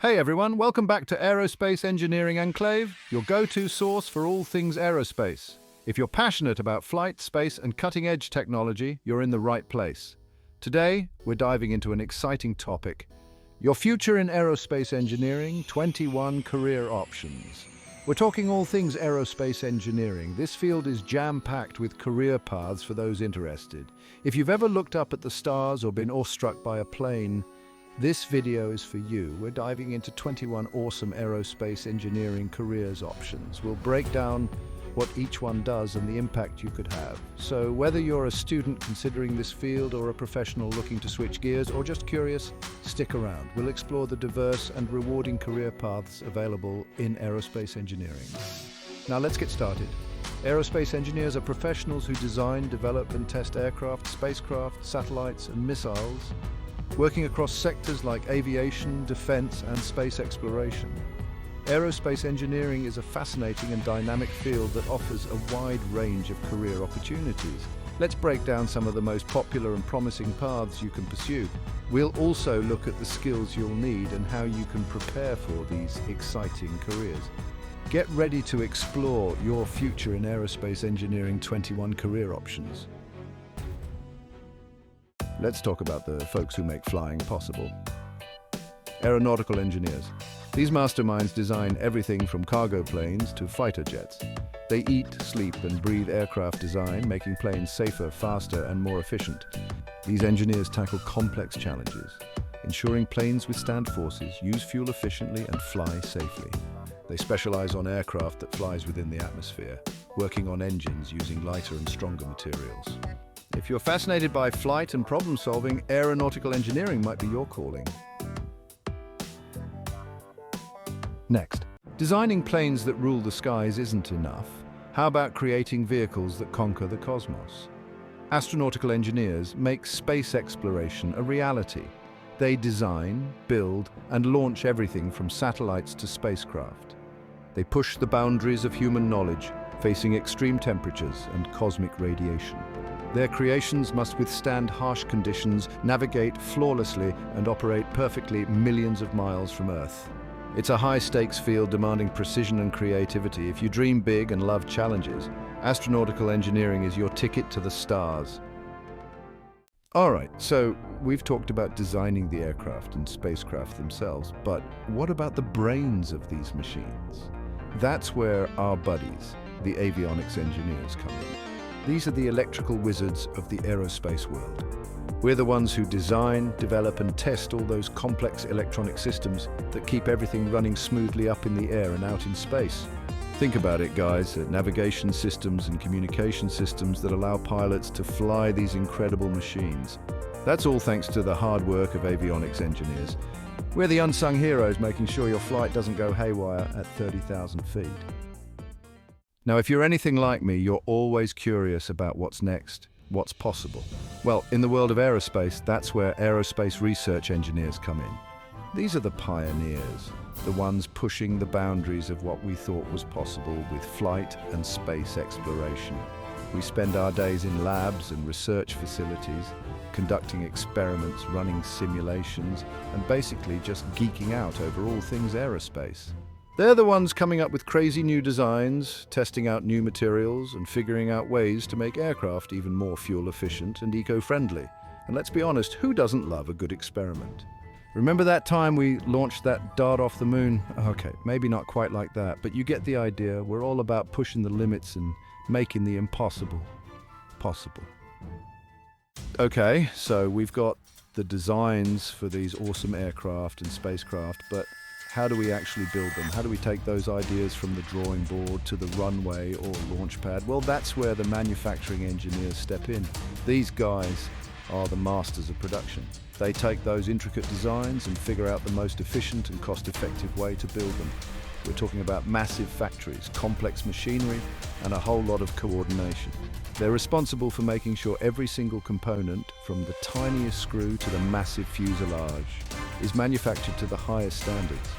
Hey everyone, welcome back to Aerospace Engineering Enclave, your go-to source for all things aerospace. If you're passionate about flight, space, and cutting-edge technology, you're in the right place. Today, we're diving into an exciting topic: your future in aerospace engineering, 21 career options. We're talking all things aerospace engineering. This field is jam-packed with career paths for those interested. If you've ever looked up at the stars or been awestruck by a plane, this video is for you. We're diving into 21 awesome aerospace engineering careers options. We'll break down what each one does and the impact you could have. So whether you're a student considering this field or a professional looking to switch gears or just curious, stick around. We'll explore the diverse and rewarding career paths available in aerospace engineering. Now let's get started. Aerospace engineers are professionals who design, develop and test aircraft, spacecraft, satellites and missiles, working across sectors like aviation, defense, and space exploration. Aerospace engineering is a fascinating and dynamic field that offers a wide range of career opportunities. Let's break down some of the most popular and promising paths you can pursue. We'll also look at the skills you'll need and how you can prepare for these exciting careers. Get ready to explore your future in aerospace engineering 21 career options. Let's talk about the folks who make flying possible. Aeronautical engineers. These masterminds design everything from cargo planes to fighter jets. They eat, sleep, and breathe aircraft design, making planes safer, faster, and more efficient. These engineers tackle complex challenges, ensuring planes withstand forces, use fuel efficiently, and fly safely. They specialize on aircraft that flies within the atmosphere, working on engines using lighter and stronger materials. If you're fascinated by flight and problem-solving, aeronautical engineering might be your calling. Next, designing planes that rule the skies isn't enough. How about creating vehicles that conquer the cosmos? Astronautical engineers make space exploration a reality. They design, build, and launch everything from satellites to spacecraft. They push the boundaries of human knowledge, facing extreme temperatures and cosmic radiation. Their creations must withstand harsh conditions, navigate flawlessly, and operate perfectly millions of miles from Earth. It's a high-stakes field demanding precision and creativity. If you dream big and love challenges, astronautical engineering is your ticket to the stars. Alright, so we've talked about designing the aircraft and spacecraft themselves, but what about the brains of these machines? That's where our buddies, the Avionics Engineers, come in. These are the electrical wizards of the aerospace world. We're the ones who design, develop and test all those complex electronic systems that keep everything running smoothly up in the air and out in space. Think about it, guys, navigation systems and communication systems that allow pilots to fly these incredible machines. That's all thanks to the hard work of avionics engineers. We're the unsung heroes making sure your flight doesn't go haywire at 30,000 feet. Now, if you're anything like me, you're always curious about what's next, what's possible. Well, in the world of aerospace, that's where aerospace research engineers come in. These are the pioneers, the ones pushing the boundaries of what we thought was possible with flight and space exploration. We spend our days in labs and research facilities, conducting experiments, running simulations, and basically just geeking out over all things aerospace. They're the ones coming up with crazy new designs, testing out new materials, and figuring out ways to make aircraft even more fuel efficient and eco-friendly. And let's be honest, who doesn't love a good experiment? Remember that time we launched that dart off the moon? Okay, maybe not quite like that, but you get the idea. We're all about pushing the limits and making the impossible possible. Okay, so we've got the designs for these awesome aircraft and spacecraft, but how do we actually build them? How do we take those ideas from the drawing board to the runway or launch pad? Well, that's where the manufacturing engineers step in. These guys are the masters of production. They take those intricate designs and figure out the most efficient and cost-effective way to build them. We're talking about massive factories, complex machinery, and a whole lot of coordination. They're responsible for making sure every single component, from the tiniest screw to the massive fuselage, is manufactured to the highest standards.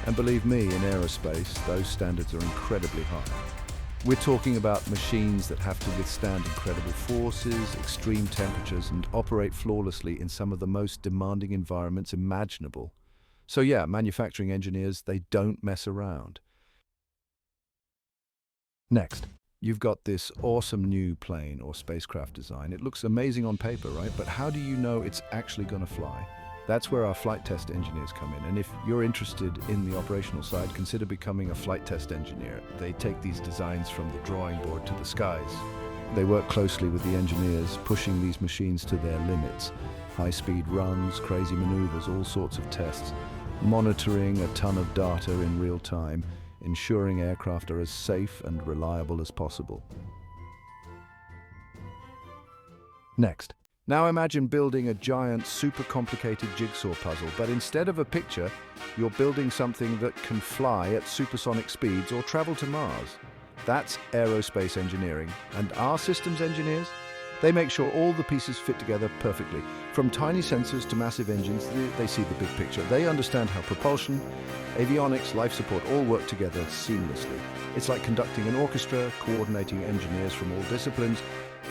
And believe me, in aerospace, those standards are incredibly high. We're talking about machines that have to withstand incredible forces, extreme temperatures, and operate flawlessly in some of the most demanding environments imaginable. So yeah, manufacturing engineers, they don't mess around. Next, you've got this awesome new plane or spacecraft design. It looks amazing on paper, right? But how do you know it's actually going to fly? That's where our flight test engineers come in. And if you're interested in the operational side, consider becoming a flight test engineer. They take these designs from the drawing board to the skies. They work closely with the engineers, pushing these machines to their limits. High-speed runs, crazy maneuvers, all sorts of tests. Monitoring a ton of data in real time, ensuring aircraft are as safe and reliable as possible. Next, now imagine building a giant, super complicated jigsaw puzzle, but instead of a picture, you're building something that can fly at supersonic speeds or travel to Mars. That's aerospace engineering. And our systems engineers? They make sure all the pieces fit together perfectly. From tiny sensors to massive engines, they see the big picture. They understand how propulsion, avionics, life support all work together seamlessly. It's like conducting an orchestra, coordinating engineers from all disciplines.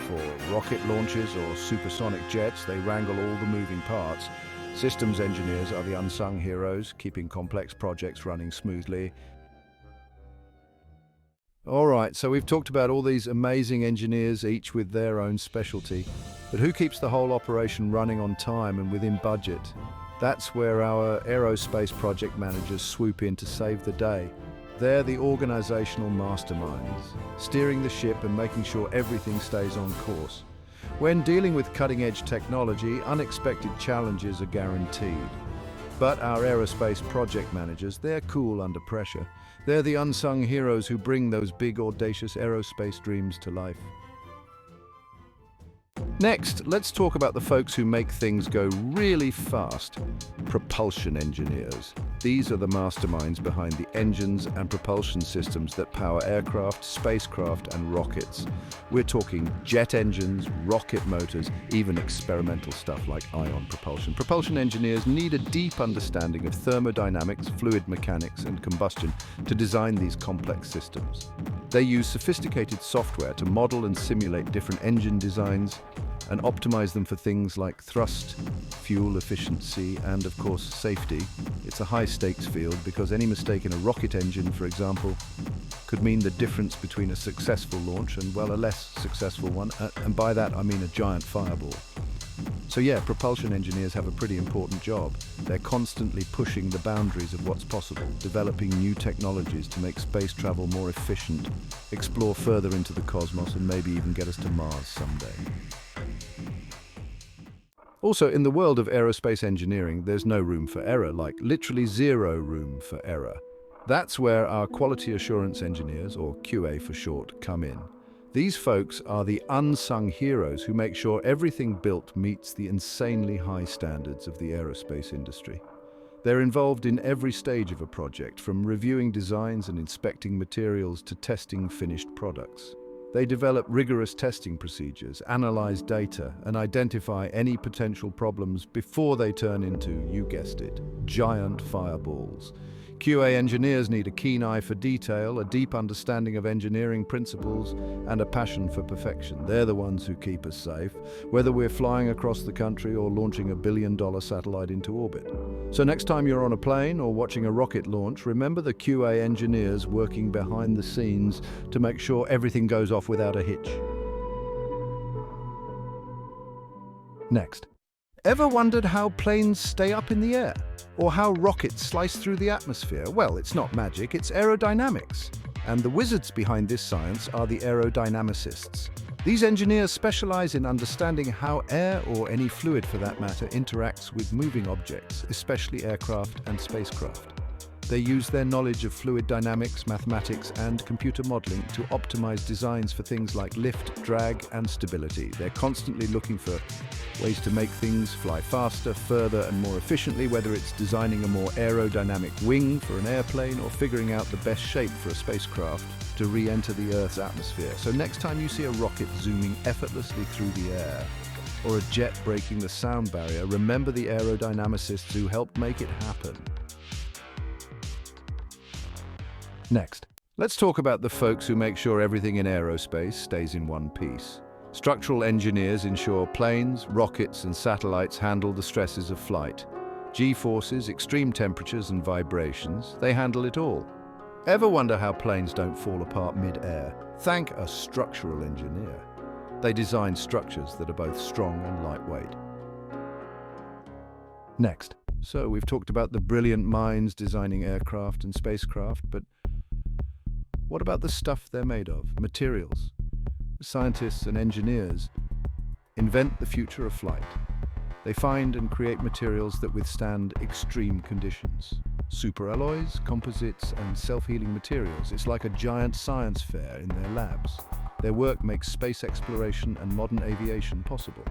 For rocket launches or supersonic jets, they wrangle all the moving parts. Systems engineers are the unsung heroes, keeping complex projects running smoothly. All right, so we've talked about all these amazing engineers, each with their own specialty. But who keeps the whole operation running on time and within budget? That's where our aerospace project managers swoop in to save the day. They're the organizational masterminds, steering the ship and making sure everything stays on course. When dealing with cutting-edge technology, unexpected challenges are guaranteed. But our aerospace project managers, they're cool under pressure. They're the unsung heroes who bring those big, audacious aerospace dreams to life. Next, let's talk about the folks who make things go really fast. Propulsion engineers. These are the masterminds behind the engines and propulsion systems that power aircraft, spacecraft, and rockets. We're talking jet engines, rocket motors, even experimental stuff like ion propulsion. Propulsion engineers need a deep understanding of thermodynamics, fluid mechanics, and combustion to design these complex systems. They use sophisticated software to model and simulate different engine designs and optimize them for things like thrust, fuel efficiency, and of course safety. It's a high-stakes field because any mistake in a rocket engine, for example, could mean the difference between a successful launch and, well, a less successful one, and by that I mean a giant fireball. So yeah, propulsion engineers have a pretty important job. They're constantly pushing the boundaries of what's possible, developing new technologies to make space travel more efficient, explore further into the cosmos, and maybe even get us to Mars someday. Also, in the world of aerospace engineering, there's no room for error, like literally zero room for error. That's where our quality assurance engineers, or QA for short, come in. These folks are the unsung heroes who make sure everything built meets the insanely high standards of the aerospace industry. They're involved in every stage of a project, from reviewing designs and inspecting materials to testing finished products. They develop rigorous testing procedures, analyze data, and identify any potential problems before they turn into, you guessed it, giant fireballs. QA engineers need a keen eye for detail, a deep understanding of engineering principles, and a passion for perfection. They're the ones who keep us safe, whether we're flying across the country or launching a billion-dollar satellite into orbit. So next time you're on a plane or watching a rocket launch, remember the QA engineers working behind the scenes to make sure everything goes off without a hitch. Next. Ever wondered how planes stay up in the air? Or how rockets slice through the atmosphere? Well, it's not magic, it's aerodynamics. And the wizards behind this science are the aerodynamicists. These engineers specialize in understanding how air, or any fluid for that matter, interacts with moving objects, especially aircraft and spacecraft. They use their knowledge of fluid dynamics, mathematics, and computer modeling to optimize designs for things like lift, drag, and stability. They're constantly looking for ways to make things fly faster, further, and more efficiently, whether it's designing a more aerodynamic wing for an airplane or figuring out the best shape for a spacecraft to re-enter the Earth's atmosphere. So next time you see a rocket zooming effortlessly through the air, or a jet breaking the sound barrier, remember the aerodynamicists who helped make it happen. Next, let's talk about the folks who make sure everything in aerospace stays in one piece. Structural engineers ensure planes, rockets, and satellites handle the stresses of flight. G-forces, extreme temperatures and vibrations, they handle it all. Ever wonder how planes don't fall apart mid-air? Thank a structural engineer. They design structures that are both strong and lightweight. Next. So we've talked about the brilliant minds designing aircraft and spacecraft, but what about the stuff they're made of? Materials. Scientists and engineers invent the future of flight. They find and create materials that withstand extreme conditions. Superalloys, composites, and self-healing materials. It's like a giant science fair in their labs. Their work makes space exploration and modern aviation possible.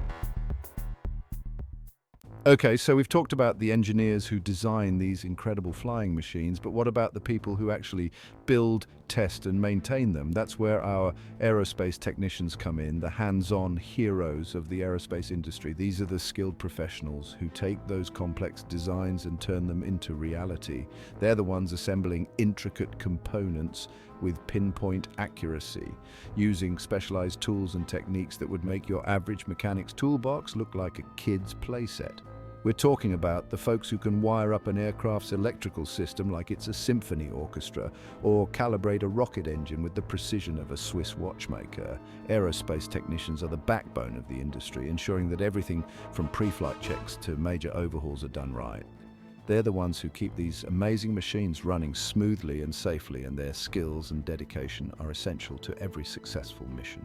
Okay, so we've talked about the engineers who design these incredible flying machines, but what about the people who actually build, test, and maintain them? That's where our aerospace technicians come in, the hands-on heroes of the aerospace industry. These are the skilled professionals who take those complex designs and turn them into reality. They're the ones assembling intricate components with pinpoint accuracy, using specialized tools and techniques that would make your average mechanic's toolbox look like a kid's playset. We're talking about the folks who can wire up an aircraft's electrical system like it's a symphony orchestra, or calibrate a rocket engine with the precision of a Swiss watchmaker. Aerospace technicians are the backbone of the industry, ensuring that everything from pre-flight checks to major overhauls are done right. They're the ones who keep these amazing machines running smoothly and safely, and their skills and dedication are essential to every successful mission.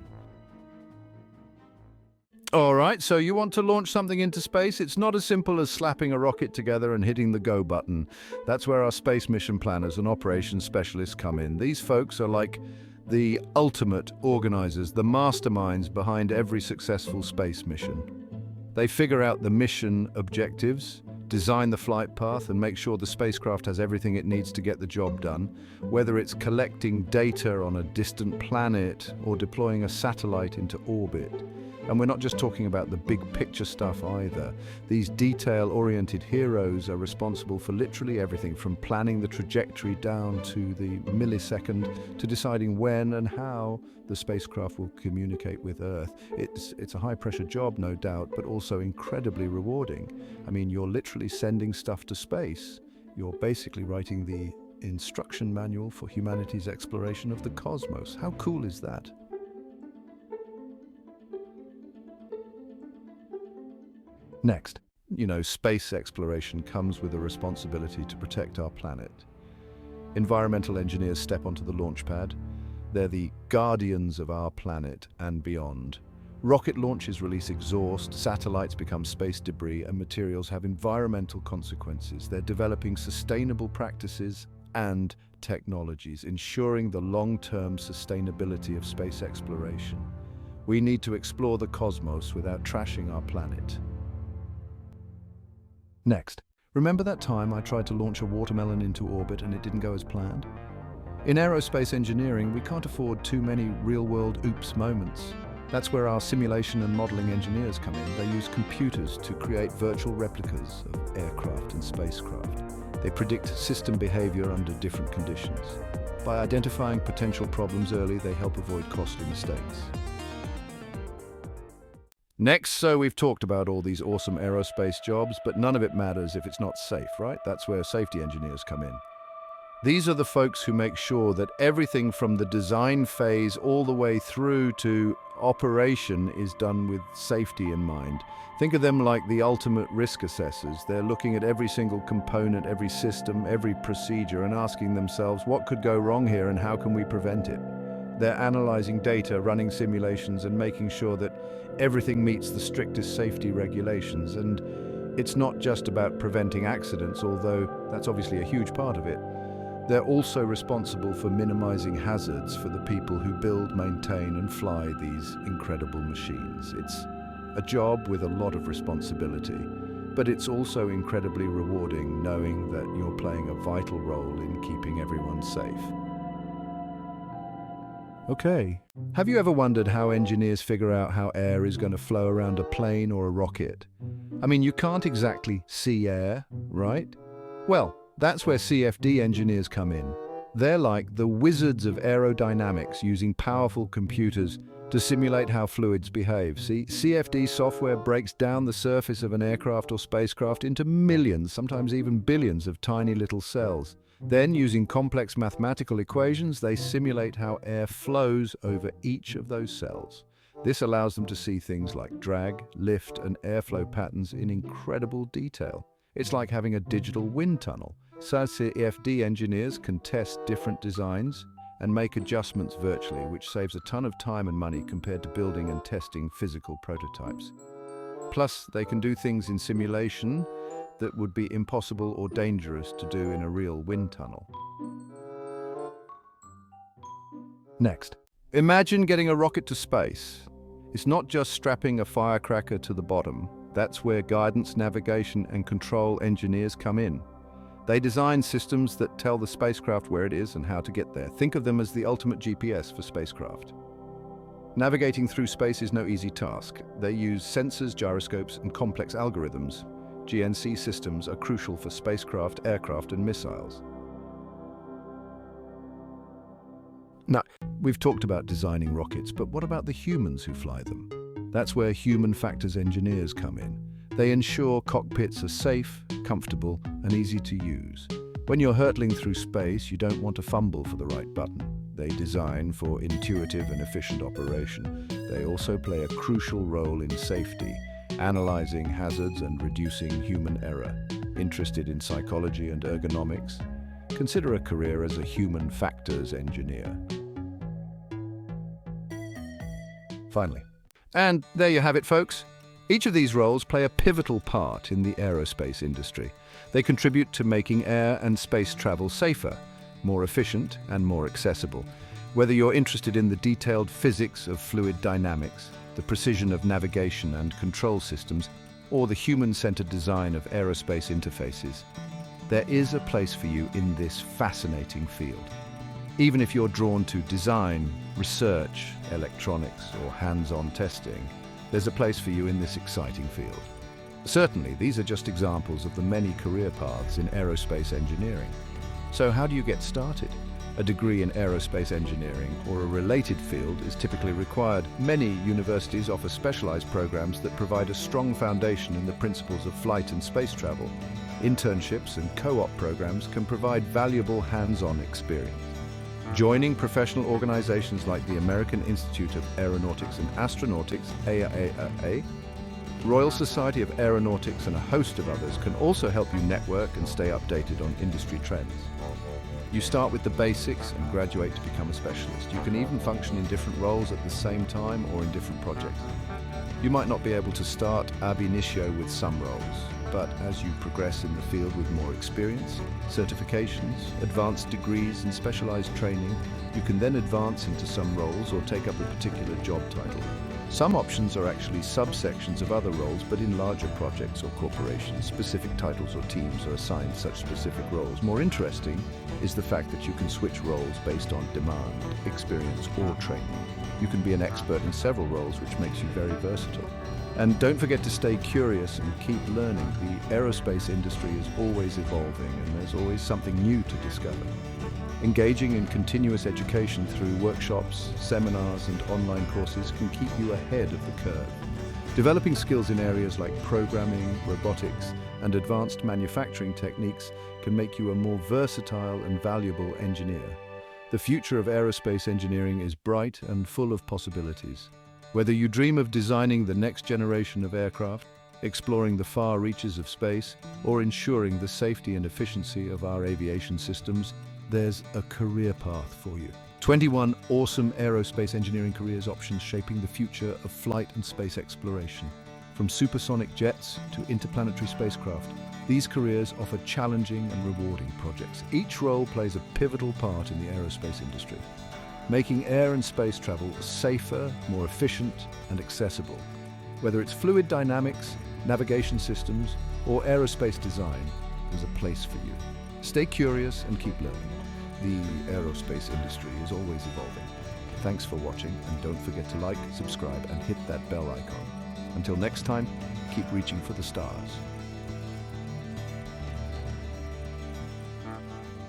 All right, so you want to launch something into space? It's not as simple as slapping a rocket together and hitting the go button. That's where our space mission planners and operations specialists come in. These folks are like the ultimate organizers, the masterminds behind every successful space mission. They figure out the mission objectives, design the flight path, and make sure the spacecraft has everything it needs to get the job done, whether it's collecting data on a distant planet or deploying a satellite into orbit. And we're not just talking about the big picture stuff either. These detail-oriented heroes are responsible for literally everything from planning the trajectory down to the millisecond to deciding when and how the spacecraft will communicate with Earth. It's a high-pressure job, no doubt, but also incredibly rewarding. I mean, you're literally sending stuff to space. You're basically writing the instruction manual for humanity's exploration of the cosmos. How cool is that? Next, space exploration comes with a responsibility to protect our planet. Environmental engineers step onto the launch pad. They're the guardians of our planet and beyond. Rocket launches release exhaust, satellites become space debris, and materials have environmental consequences. They're developing sustainable practices and technologies, ensuring the long-term sustainability of space exploration. We need to explore the cosmos without trashing our planet. Next, remember that time I tried to launch a watermelon into orbit and it didn't go as planned? In aerospace engineering, we can't afford too many real-world oops moments. That's where our simulation and modeling engineers come in. They use computers to create virtual replicas of aircraft and spacecraft. They predict system behavior under different conditions. By identifying potential problems early, they help avoid costly mistakes. Next, so we've talked about all these awesome aerospace jobs, but none of it matters if it's not safe, right? That's where safety engineers come in. These are the folks who make sure that everything from the design phase all the way through to operation is done with safety in mind. Think of them like the ultimate risk assessors. They're looking at every single component, every system, every procedure, and asking themselves, what could go wrong here and how can we prevent it? They're analyzing data, running simulations, and making sure that everything meets the strictest safety regulations. And it's not just about preventing accidents, although that's obviously a huge part of it. They're also responsible for minimizing hazards for the people who build, maintain, and fly these incredible machines. It's a job with a lot of responsibility, but it's also incredibly rewarding knowing that you're playing a vital role in keeping everyone safe. Okay, have you ever wondered how engineers figure out how air is going to flow around a plane or a rocket? I mean, you can't exactly see air, right? Well, that's where CFD engineers come in. They're like the wizards of aerodynamics, using powerful computers to simulate how fluids behave. See, CFD software breaks down the surface of an aircraft or spacecraft into millions, sometimes even billions of tiny little cells. Then, using complex mathematical equations, they simulate how air flows over each of those cells. This allows them to see things like drag, lift, and airflow patterns in incredible detail. It's like having a digital wind tunnel. So CFD engineers can test different designs and make adjustments virtually, which saves a ton of time and money compared to building and testing physical prototypes. Plus, they can do things in simulation that would be impossible or dangerous to do in a real wind tunnel. Next, imagine getting a rocket to space. It's not just strapping a firecracker to the bottom. That's where guidance, navigation, and control engineers come in. They design systems that tell the spacecraft where it is and how to get there. Think of them as the ultimate GPS for spacecraft. Navigating through space is no easy task. They use sensors, gyroscopes, and complex algorithms. GNC systems are crucial for spacecraft, aircraft, and missiles. Now, we've talked about designing rockets, but what about the humans who fly them? That's where human factors engineers come in. They ensure cockpits are safe, comfortable, and easy to use. When you're hurtling through space, you don't want to fumble for the right button. They design for intuitive and efficient operation. They also play a crucial role in safety, analyzing hazards and reducing human error. Interested in psychology and ergonomics? Consider a career as a human factors engineer. Finally. And there you have it, folks. Each of these roles play a pivotal part in the aerospace industry. They contribute to making air and space travel safer, more efficient, and more accessible. Whether you're interested in the detailed physics of fluid dynamics, the precision of navigation and control systems, or the human-centered design of aerospace interfaces, there is a place for you in this fascinating field. Even if you're drawn to design, research, electronics, or hands-on testing, there's a place for you in this exciting field. Certainly, these are just examples of the many career paths in aerospace engineering. So how do you get started? A degree in aerospace engineering or a related field is typically required. Many universities offer specialized programs that provide a strong foundation in the principles of flight and space travel. Internships and co-op programs can provide valuable hands-on experience. Joining professional organizations like the American Institute of Aeronautics and Astronautics, AAAA, Royal Society of Aeronautics, and a host of others can also help you network and stay updated on industry trends. You start with the basics and graduate to become a specialist. You can even function in different roles at the same time or in different projects. You might not be able to start ab initio with some roles, but as you progress in the field with more experience, certifications, advanced degrees, and specialized training, you can then advance into some roles or take up a particular job title. Some options are actually subsections of other roles, but in larger projects or corporations, specific titles or teams are assigned such specific roles. More interesting is the fact that you can switch roles based on demand, experience, or training. You can be an expert in several roles, which makes you very versatile. And don't forget to stay curious and keep learning. The aerospace industry is always evolving, and there's always something new to discover. Engaging in continuous education through workshops, seminars, and online courses can keep you ahead of the curve. Developing skills in areas like programming, robotics, and advanced manufacturing techniques can make you a more versatile and valuable engineer. The future of aerospace engineering is bright and full of possibilities. Whether you dream of designing the next generation of aircraft, exploring the far reaches of space, or ensuring the safety and efficiency of our aviation systems, there's a career path for you. 21 awesome aerospace engineering careers options shaping the future of flight and space exploration. From supersonic jets to interplanetary spacecraft, these careers offer challenging and rewarding projects. Each role plays a pivotal part in the aerospace industry, making air and space travel safer, more efficient, and accessible. Whether it's fluid dynamics, navigation systems, or aerospace design, there's a place for you. Stay curious and keep learning. The aerospace industry is always evolving. Thanks for watching, and don't forget to like, subscribe, and hit that bell icon. Until next time, keep reaching for the stars.